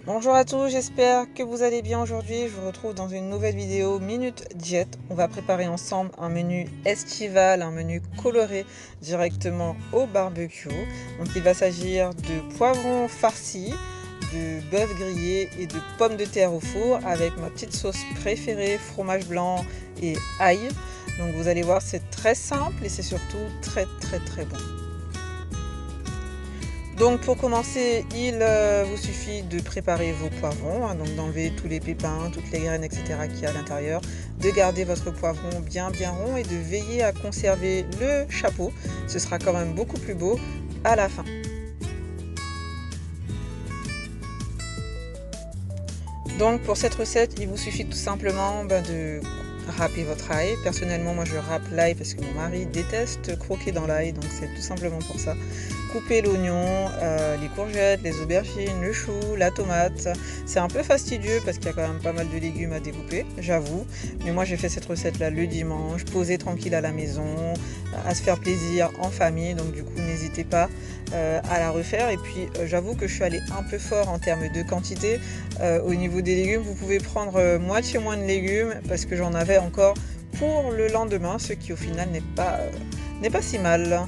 Bonjour à tous, j'espère que vous allez bien aujourd'hui. Je vous retrouve dans une nouvelle vidéo Minute Diète. On va préparer ensemble un menu estival, un menu coloré directement au barbecue. Donc il va s'agir de poivrons farcis, de bœuf grillé et de pommes de terre au four avec ma petite sauce préférée, fromage blanc et ail. Donc vous allez voir, c'est très simple et c'est surtout très bon. Donc pour commencer, il vous suffit de préparer vos poivrons, hein, donc d'enlever tous les pépins, toutes les graines, etc. qu'il y a à l'intérieur, de garder votre poivron bien rond et de veiller à conserver le chapeau. Ce sera quand même beaucoup plus beau à la fin. Donc pour cette recette, il vous suffit tout simplement de râper votre ail. Personnellement, moi je râpe l'ail parce que mon mari déteste croquer dans l'ail, donc c'est tout simplement pour ça. Couper l'oignon, les courgettes, les aubergines, le chou, la tomate. C'est un peu fastidieux parce qu'il y a quand même pas mal de légumes à découper, j'avoue. Mais moi j'ai fait cette recette là le dimanche, posé tranquille à la maison, à se faire plaisir en famille. Donc du coup n'hésitez pas à la refaire. Et puis j'avoue que je suis allée un peu fort en termes de quantité. Au niveau des légumes, vous pouvez prendre moitié moins de légumes parce que j'en avais encore pour le lendemain, ce qui au final n'est pas si mal.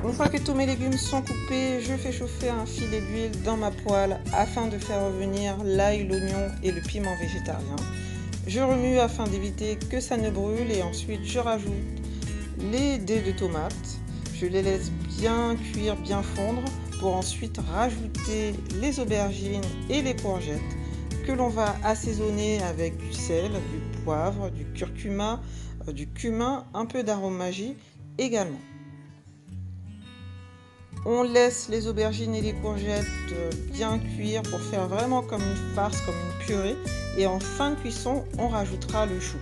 Une fois que tous mes légumes sont coupés, je fais chauffer un filet d'huile dans ma poêle afin de faire revenir l'ail, l'oignon et le piment végétarien. Je remue afin d'éviter que ça ne brûle et ensuite je rajoute les dés de tomates. Je les laisse bien cuire, bien fondre pour ensuite rajouter les aubergines et les courgettes que l'on va assaisonner avec du sel, du poivre, du curcuma, du cumin, un peu d'arôme magie également. On laisse les aubergines et les courgettes bien cuire pour faire vraiment comme une farce, comme une purée. Et en fin de cuisson, on rajoutera le chou.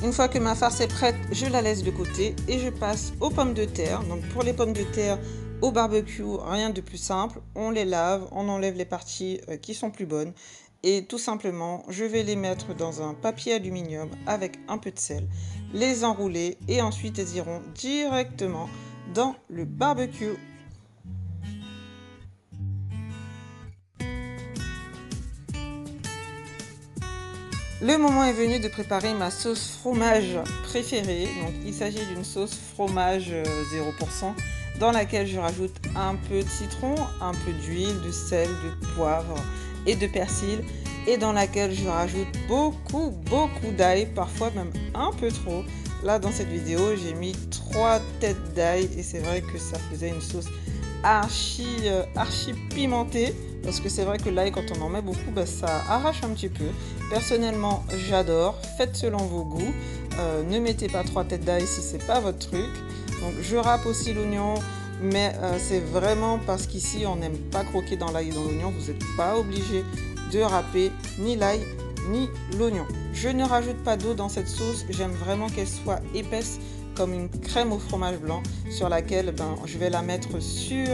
Une fois que ma farce est prête, je la laisse de côté et je passe aux pommes de terre. Donc pour les pommes de terre au barbecue, rien de plus simple. On les lave, on enlève les parties qui sont plus bonnes. Et tout simplement, je vais les mettre dans un papier aluminium avec un peu de sel, les enrouler et ensuite elles iront directement dans le barbecue. Le moment est venu de préparer ma sauce fromage préférée. Donc il s'agit d'une sauce fromage 0% dans laquelle je rajoute un peu de citron, un peu d'huile, de sel, de poivre et de persil, et dans laquelle je rajoute beaucoup d'ail, parfois même un peu trop. Là dans cette vidéo j'ai mis 3 têtes d'ail et c'est vrai que ça faisait une sauce archi pimentée, parce que c'est vrai que l'ail, quand on en met beaucoup, ça arrache un petit peu. Personnellement j'adore, faites selon vos goûts, ne mettez pas 3 têtes d'ail si c'est pas votre truc. Donc je râpe aussi l'oignon, mais c'est vraiment parce qu'ici on n'aime pas croquer dans l'ail et dans l'oignon. Vous n'êtes pas obligé de râper ni l'ail ni l'oignon. Je ne rajoute pas d'eau dans cette sauce, j'aime vraiment qu'elle soit épaisse comme une crème au fromage blanc, sur laquelle je vais la mettre sur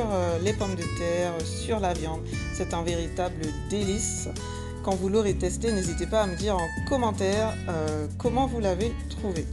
les pommes de terre, sur la viande. C'est un véritable délice. Quand vous l'aurez testé, n'hésitez pas à me dire en commentaire comment vous l'avez trouvé.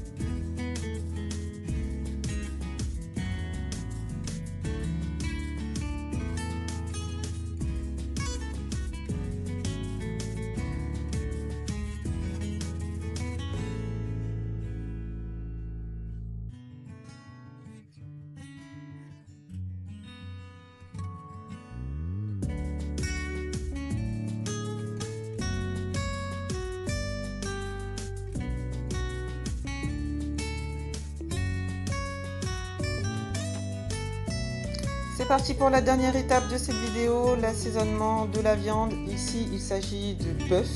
C'est parti pour la dernière étape de cette vidéo, l'assaisonnement de la viande. Ici, il s'agit de bœuf.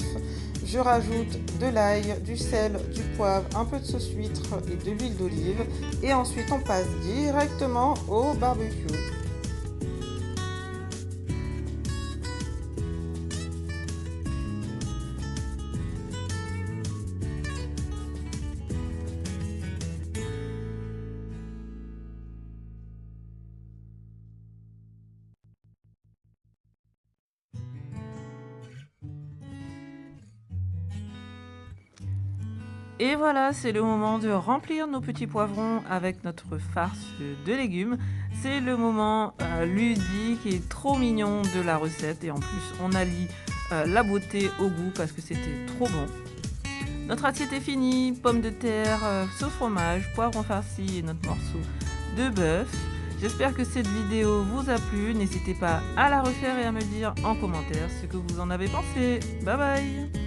Je rajoute de l'ail, du sel, du poivre, un peu de sauce huître et de l'huile d'olive. Et ensuite, on passe directement au barbecue. Et voilà, c'est le moment de remplir nos petits poivrons avec notre farce de légumes. C'est le moment ludique et trop mignon de la recette. Et en plus, on allie la beauté au goût parce que c'était trop bon. Notre assiette est finie, pommes de terre, sauce fromage, poivron farci et notre morceau de bœuf. J'espère que cette vidéo vous a plu. N'hésitez pas à la refaire et à me dire en commentaire ce que vous en avez pensé. Bye bye!